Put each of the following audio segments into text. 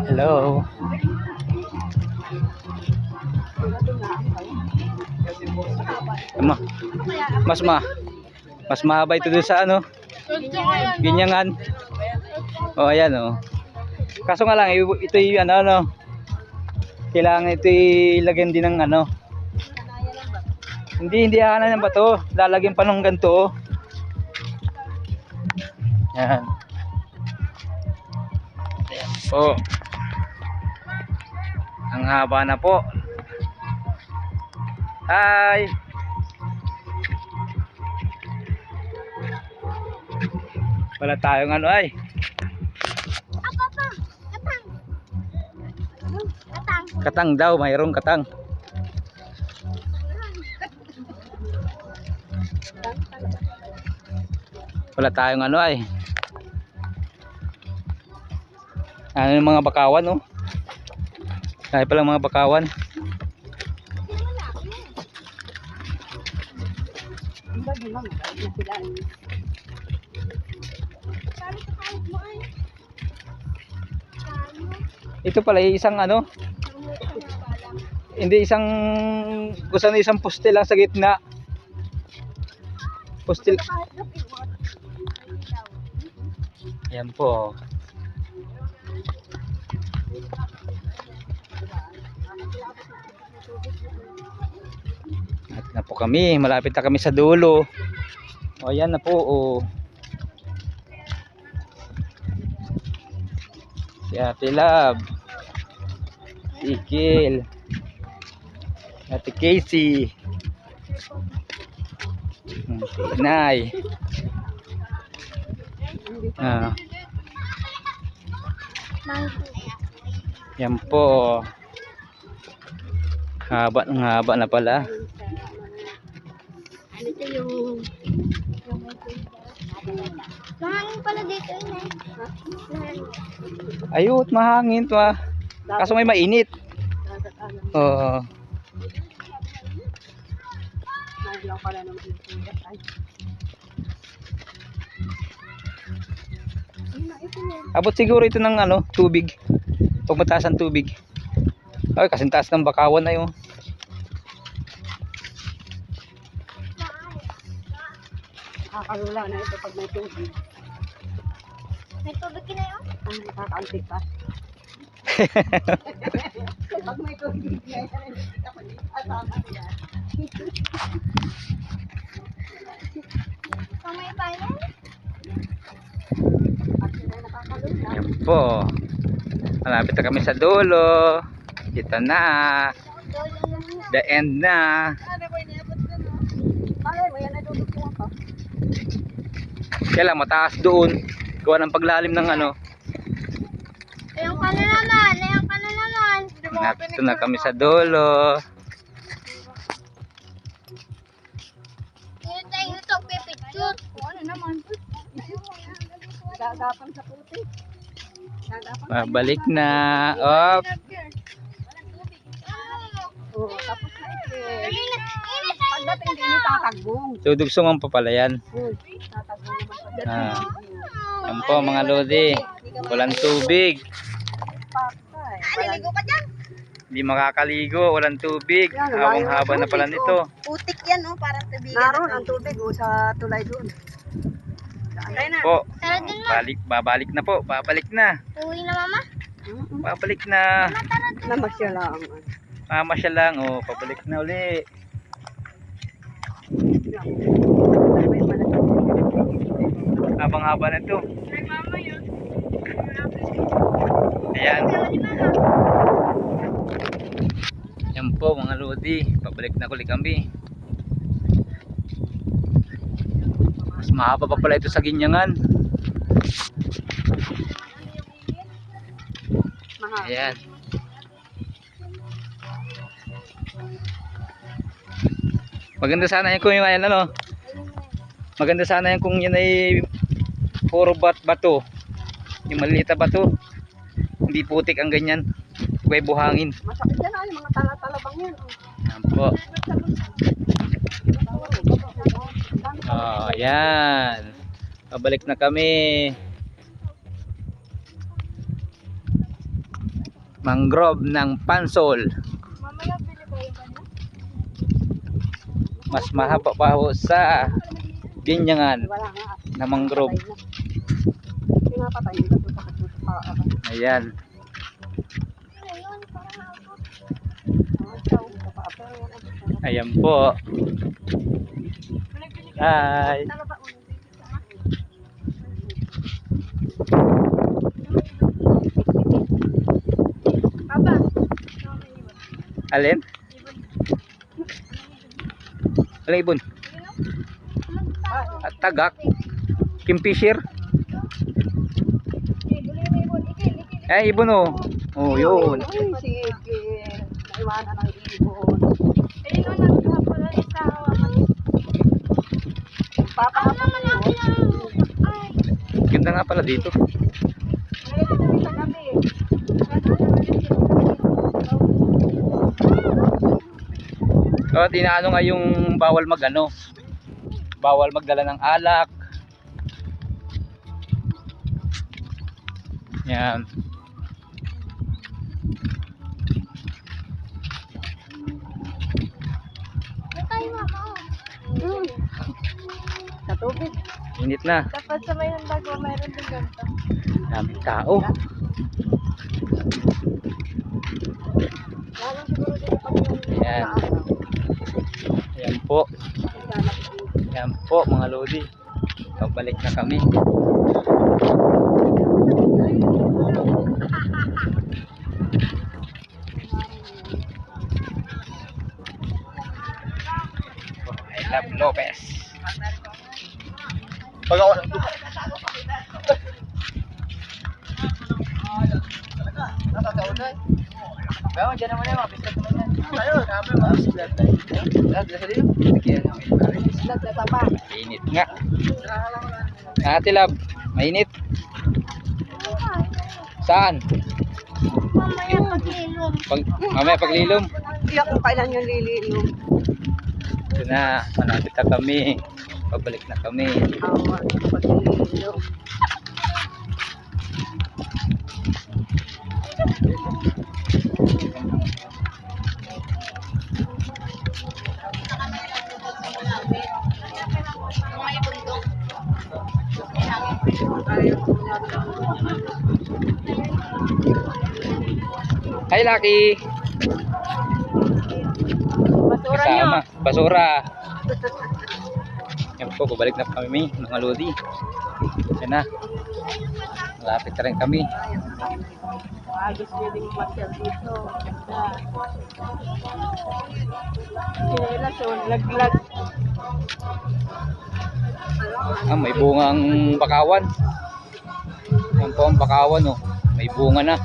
Hello. Ama, mas mas mahaba ito doon sa ano? Ginyangan. Oh, ayan oh. Kaso nga lang ito yung ano. Kailangan ito ilagyan din ng ano. Hindi aanan ng bato. Lalagyan pa ng ganito. Yan. Ayan po. Ang haba na po. Hi. Wala tayong ano ay. Katang daw, mayroong katang. Wala tayong ano ay. Ano yung mga bakawan oh. Kaya pala mga bakawan. Ito pala isang ano. Hindi isang gusto na isang poste lang sa gitna. Poste. Yan po. At na po kami, malapit na kami sa dulo. O ayan na po oh. Si Ate Love, si Ikil, Ate Casey, si Inay. Yan po. Haba na pala. Ano ito yung mahangin pala dito yun eh. Ayut, mahangin to ah. Kaso may mainit. Oo. Abot siguro ito ng ano, tubig. Pag mataas ang tubig. Ay, kasi taas ng bakawan na yun. Nakakalula na ito pag may tubig. May tubig ka na yun? Ang nakakaantik pa. Pag may tubig na yan, asama niya. Kamay pa yan? Yan po. Malapit na kami sa dulo. Ito na. The end na. Malay mo yan ay tutugtungan pa. Kaya lang mataas doon. Gawa ng paglalim ng ano. Ayun ka na naman. Ayun ka na naman. Ito na kami sa dulo. Dito tayo ito. Pipicture. Ano naman? Gagapan sa puti. Babalik na. Op. Oo, tapos na ito. Init Pagdating din tatagbong. Dudugsungan pa pala yan. Tatagbong naman pagdating. Ah. Yan po mga lodi. Walang tubig. Patay. Naligo ka dyan? Hindi makakaligo. Walang tubig. Hawang haba na pala nito. Putik yan oh. Parang tubigan. Naroon ang tubig sa tulay doon. Po. Tara din ma. Babalik na po. Babalik na. Uwi na mama. Babalik na. Namasya lang. Mama siya lang. Oh, pabalik na uli. Habang haba na ito. Ayan. Yan po mga lodi. Pabalik na uli kami. Mas mahaba pa pala ito sa Ginyangan. Ayan. Maganda sana yan kung yung ayan ano. Maganda sana yan kung yun ay puro bato. Yung maliliit na bato. Hindi putik ang ganyan. Kaya buhangin. Masakit yan ay mga talatalabang yan. Ayan po. Oh, ayan. Pabalik na kami. Mangrove ng Pansol. Mamaya bili ba yung kanya? Mas mahaba pa ho sa Binyangan Wala nga. na mangrove. Pinapatay nila doon sa kasusa. Ayan. Ayun, parang ako. Ayan po. Hi. Talo ba ulo? Papa. Alin? Alin ibon? At tagak. Kingfisher. Eh, ibon oh. Oh, yun. Ay, sige. Naiwanan ng ibon. Ayun o, naghapon na isa hawakan. Ano naman ang ay. Ganda nga pala dito. Sa gabi. Oh, tinaano nga yung bawal magano. Bawal magdala ng alak. Yan. May tayo mama. Sa tubig. Init na. Dapat sa may dago, mayroon din ganito. Daming tao. Lalong siguro dito pag yung Ayan. Ayan po. Ayan po mga lodi. Pabalik na kami. I love Lopez. Bawa dyan naman yan, mga biskat naman yan. Tayo, kami mga biskat. islat na tapa. Init nga. Ate Lab, mainit. Saan? Mamaya paghilom. Mamaya paglilom. Iyak kung kailan yung lililong. Ito na, malapit na kami. Pabalik na kami. Awa, pag lililong. Hi Lucky! Basura nyo. Kasama. Basura. Yan po, babalik na kami mga lodi. Yan na. Malapit na rin kami. Agos pwedeng masyal dito. Sinelas o laglag. Ah, may bungang bakawan. Yan po ang bakawan oh. May bunga na.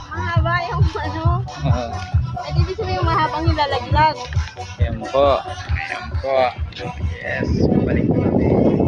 Mahaba yung ano. Ay, di sabihin yung mahabang nilalaglag. Yan po. Yan po. Yes, balik na kami.